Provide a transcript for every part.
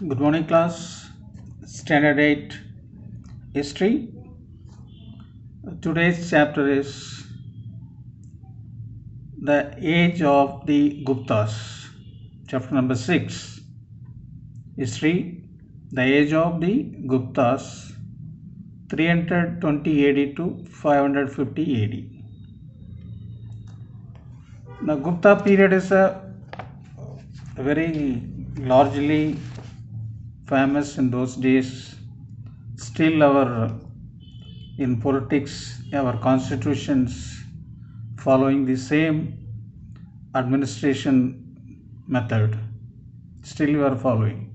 Good morning, class. Standard 8 History. Today's chapter is The Age of the Guptas. Chapter number 6 History. The Age of the Guptas, 320 AD to 550 AD. The Gupta period is a very largely famous in those days. Still in politics, our constitutions following the same administration method. Still we are following.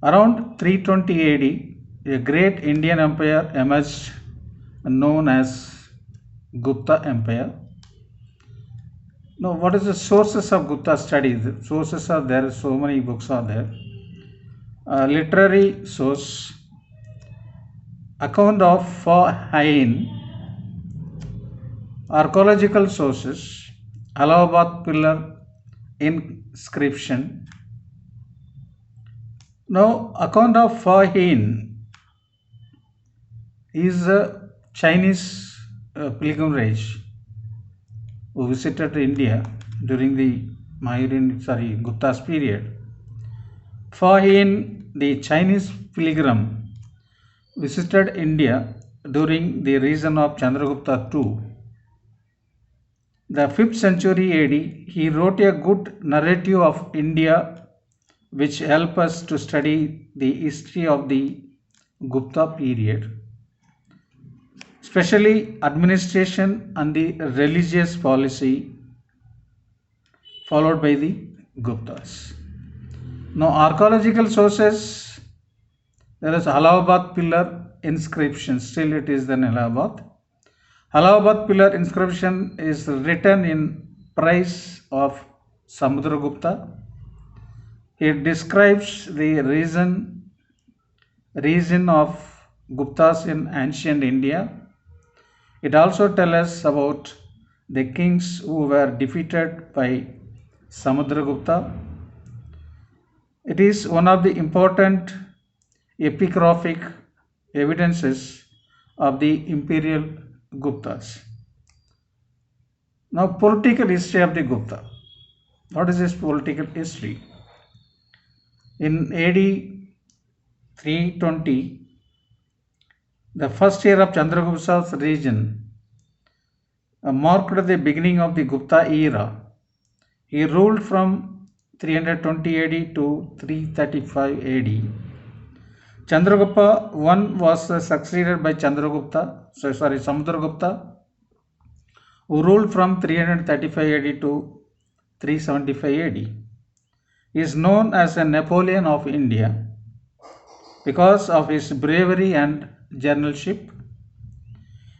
Around 320 AD, a great Indian empire emerged known as Gupta Empire. Now, what is the sources of Gupta studies? The sources are there, so many books are there. Literary source, account of Fahin, archaeological sources, Allahabad pillar inscription. Now, account of Fahin is a Chinese pilgrimage who visited India during the Gupta's period. Fahin, the Chinese pilgrim, visited India during the reign of Chandragupta II. The 5th century AD, he wrote a good narrative of India which help us to study the history of the Gupta period, especially administration and the religious policy followed by the Guptas. Now, archaeological sources, there is Allahabad pillar inscription, still it is in Allahabad. Allahabad pillar inscription is written in praise of Samudragupta. It describes the region of Guptas in ancient India. It also tells us about the kings who were defeated by Samudragupta. It is one of the important epigraphic evidences of the imperial Guptas. Now, political history of the Gupta. What is this political history? In AD 320, the first year of Chandragupta's reign marked the beginning of the Gupta era. He ruled from 320 AD to 335 AD. Chandragupta I was succeeded by Samudragupta, who ruled from 335 AD to 375 AD. He is known as a Napoleon of India because of his bravery and generalship.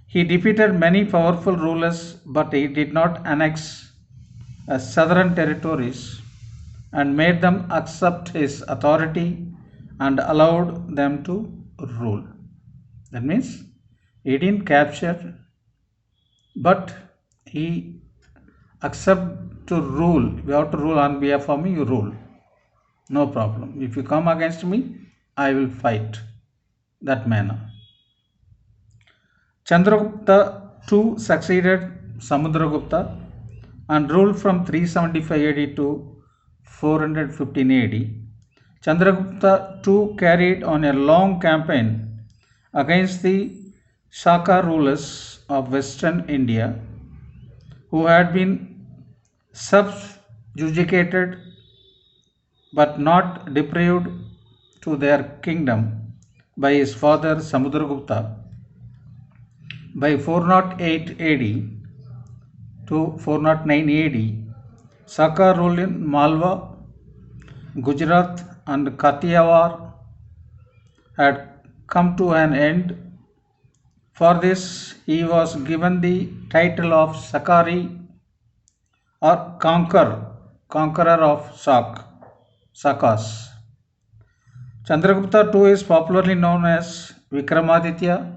He defeated many powerful rulers, but he did not annex southern territories and made them accept his authority and allowed them to rule. That means he didn't capture, but he accept to rule. You have to rule on behalf of me, you rule. No problem. If you come against me, I will fight. That manner. Chandragupta II succeeded Samudragupta and ruled from 375 AD to 415 AD. Chandragupta II carried on a long campaign against the Shaka rulers of western India who had been subjugated but not deprived to their kingdom by his father Samudragupta. By 408 AD to 409 AD, Shaka ruled in Malwa, Gujarat and Kathiawar had come to an end. For this, he was given the title of Sakari or conqueror of Sakas. Chandragupta II is popularly known as Vikramaditya,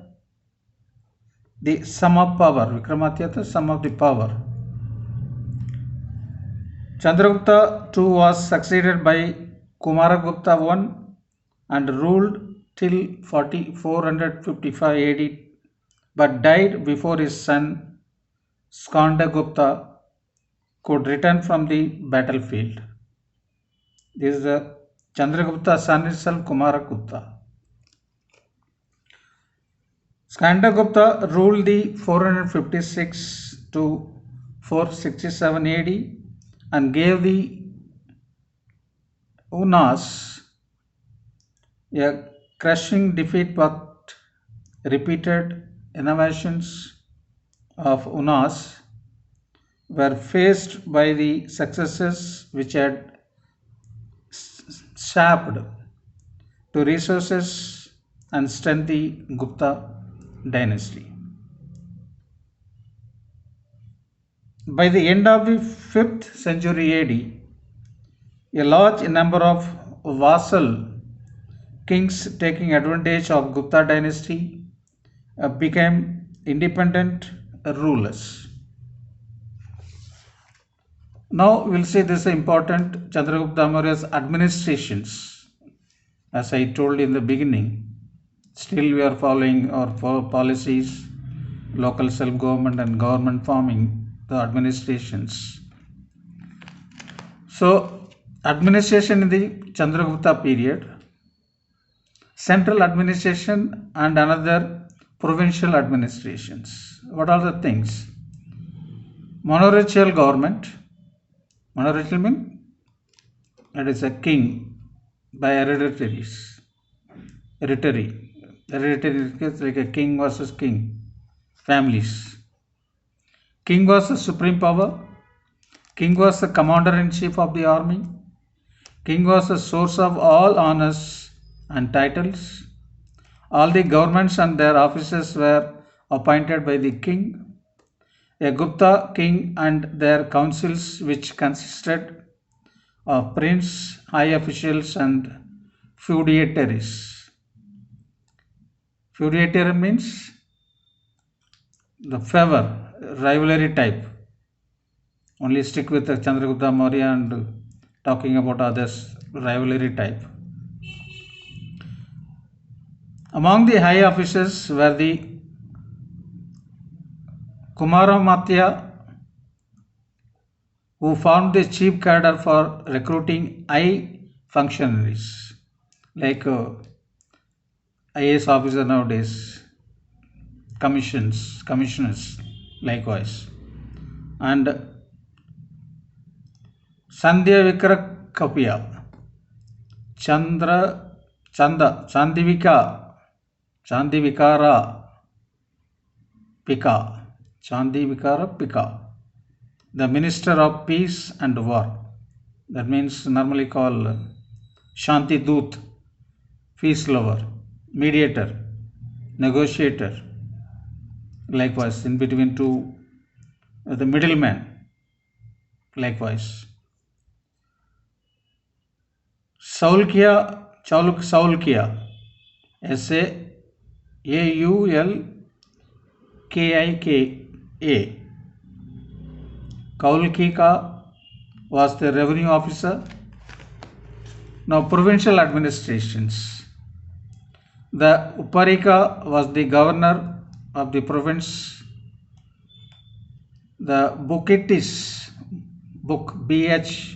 the sum of power. Vikramaditya, the sum of the power. Chandragupta II was succeeded by Kumaragupta I and ruled till 455 AD but died before his son Skandagupta could return from the battlefield. This is the Chandragupta's son itself, Kumaragupta. Skandagupta ruled the 456 to 467 AD and gave the Unas a crushing defeat, but repeated innovations of Unas were faced by the successes which had sapped to resources and strengthened the Gupta dynasty. By the end of the 5th century AD, a large number of vassal kings taking advantage of Gupta dynasty became independent rulers. Now we'll see this important Chandragupta Maurya's administrations. As I told in the beginning, still we are following our policies, local self-government and government forming the administrations. So administration in the Chandragupta period, central administration and another provincial administrations. What are the things? Monarchical government. Monarchical means it is a king by hereditary. Hereditary is like a king versus king. Families. King was the supreme power. King was the commander-in-chief of the army. King was the source of all honors and titles. All the governments and their officers were appointed by the king. A Gupta king and their councils, which consisted of prince, high officials and feudatories. Feudatory means the favor, rivalry type. Only stick with the Chandragupta Maurya and talking about others, rivalry type. Among the high officers were the Kumaramatya, who formed the chief cadre for recruiting high functionaries, like IAS officer nowadays, commissioners likewise, and Sandhya Vikrakapya, Chandivikara Pika, the Minister of Peace and War. That means normally called Shanti Doot, peace lover, mediator, negotiator. Likewise, in between two, the middleman. Likewise, Saulkia, Saulkia, Kaulkika was the revenue officer. Now, provincial administrations. The Uparika was the governor of the province. The Bukittis, Bhuktis,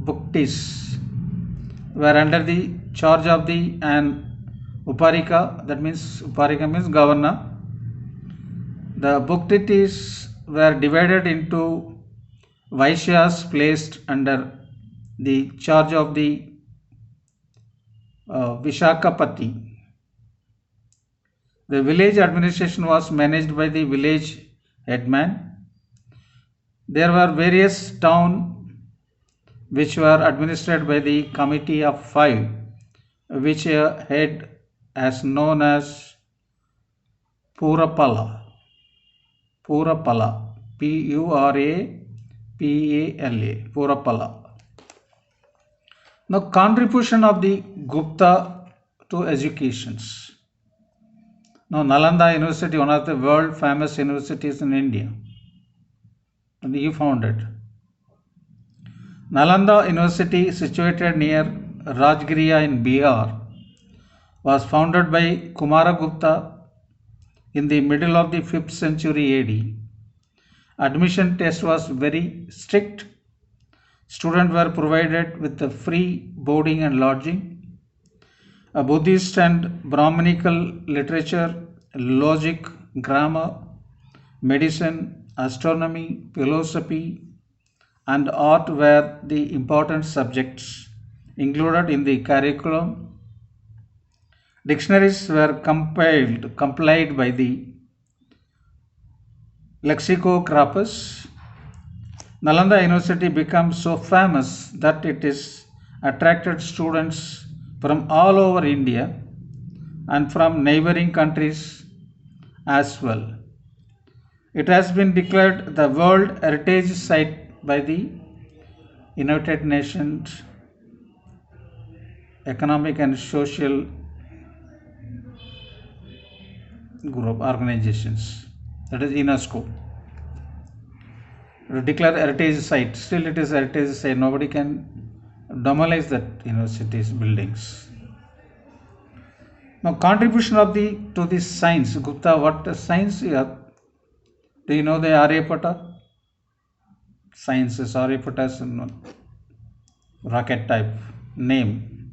Buktis, were under the charge of the Uparika. That means Uparika means governor. The Buktis were divided into Vaishyas placed under the charge of the Vishakapati. The village administration was managed by the village headman. There were various towns which were administered by the committee of 5, which a head as known as Purapala, Purapala, Purapala. Now, contribution of the Gupta to educations. Now, Nalanda University, one of the world famous universities in India. He founded. Nalanda University, situated near Rajgiriya in Bihar, was founded by Kumaragupta in the middle of the 5th century AD. Admission test was very strict. Students were provided with a free boarding and lodging. A Buddhist and Brahminical literature, logic, grammar, medicine, astronomy, philosophy, and art were the important subjects included in the curriculum. Dictionaries were compiled by the Lexicographes. Nalanda University became so famous that it is attracted students from all over India and from neighboring countries as well. It has been declared the World Heritage Site by the United Nations Economic and Social Group organizations, that is UNESCO. Declare heritage site. Still, it is heritage site. Nobody can demolish that university's buildings. Now, contribution of the to the science. Gupta, what science here? Do you know the Aryabhatta? Sciences, Aryabhatta is rocket type name.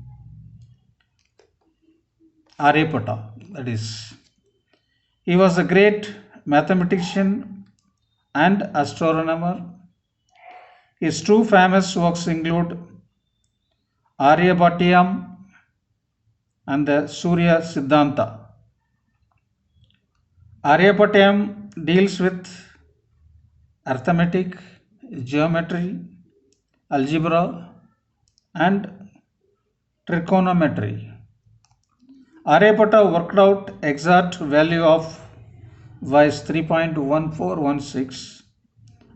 Aryabhatta, that is. He was a great mathematician and astronomer. His two famous works include Aryabhatyam and the Surya Siddhanta. Aryabhatyam deals with arithmetic, geometry, algebra, and trigonometry. Aryabhatta worked out exact value of was 3.1416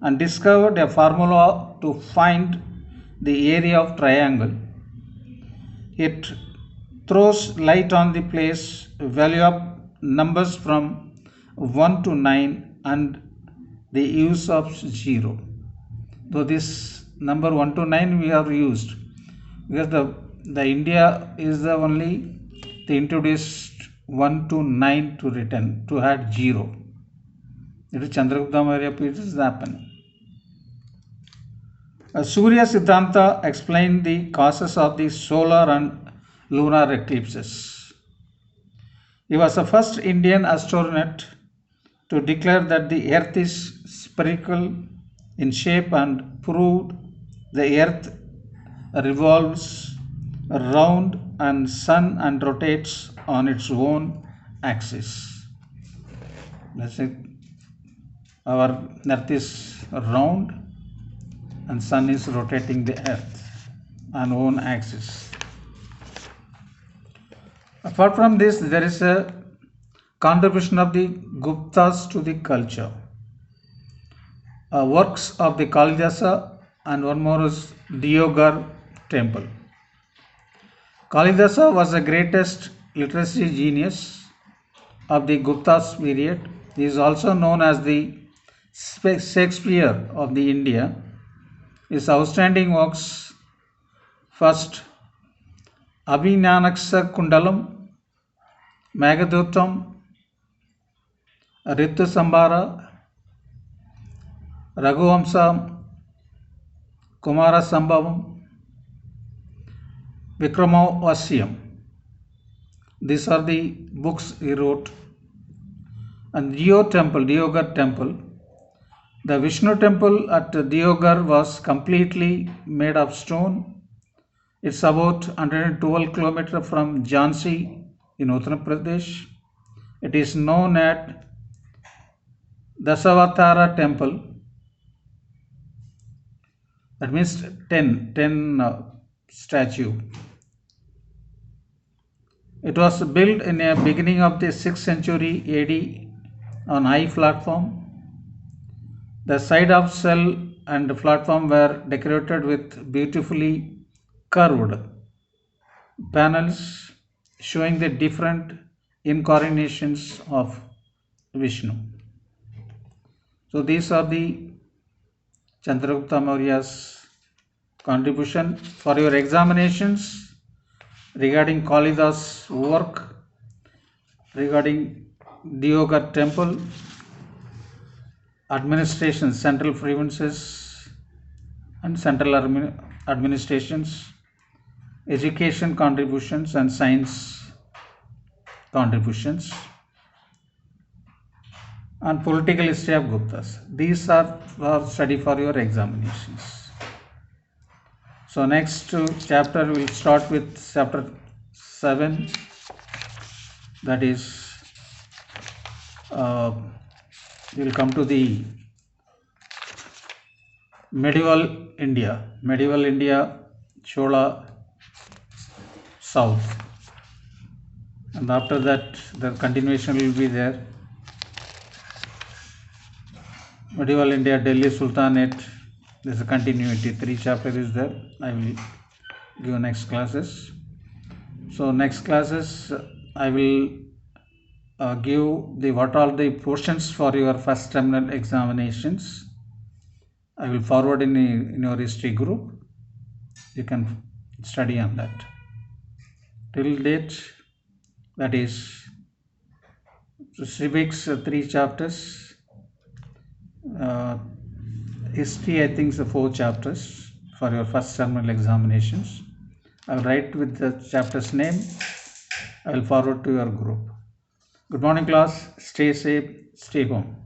and discovered a formula to find the area of triangle. It throws light on the place value of numbers from 1 to 9 and the use of 0. Though this number 1 to 9 we have used because the India is the only they introduced 1 to 9 to return to add 0. It is Chandragupta Maurya period is happening. Surya Siddhanta explained the causes of the solar and lunar eclipses. He was the first Indian astronaut to declare that the earth is spherical in shape and proved the earth revolves around and sun and rotates on its own axis. That's it. Our earth is round and sun is rotating the earth on own axis. Apart from this, there is a contribution of the Guptas to the culture. Works of the Kalidasa and one more is Deoghar temple. Kalidasa was the greatest literary genius of the Gupta's period. He is also known as the Shakespeare of the India. His outstanding works, first Abhinyanaksa Kundalam, Meghadootam, Ritu Sambara, Raghuvamsa, Kumara Sambhavam, Vikramavasyam. These are the books he wrote. And Deoghar temple. The Vishnu temple at Deoghar was completely made of stone. It's about 112 kilometers from Jhansi in Uttar Pradesh. It is known as Dasavatara temple. That means 10 statue. It was built in the beginning of the 6th century AD on high platform. The side of cell and platform were decorated with beautifully curved panels showing the different incarnations of Vishnu. So these are the Chandragupta Maurya's contribution. For your examinations regarding Kalidas' work, regarding Diogar temple, administration, central provinces and central administrations, education contributions and science contributions, and political history of Guptas. These are for study for your examinations. So next chapter will start with chapter 7, that is we will come to the medieval India, Chola, South, and after that the continuation will be there. Medieval India, Delhi Sultanate, there is a continuity. 3 chapters is there. I will give next classes. So next classes I will give the what are the portions for your first terminal examinations. I will forward in your history group. You can study on that. Till date, that is civics 3 chapters. History, I think, the 4 chapters for your first terminal examinations. I will write with the chapter's name. I will forward to your group. Good morning, class. Stay safe. Stay home.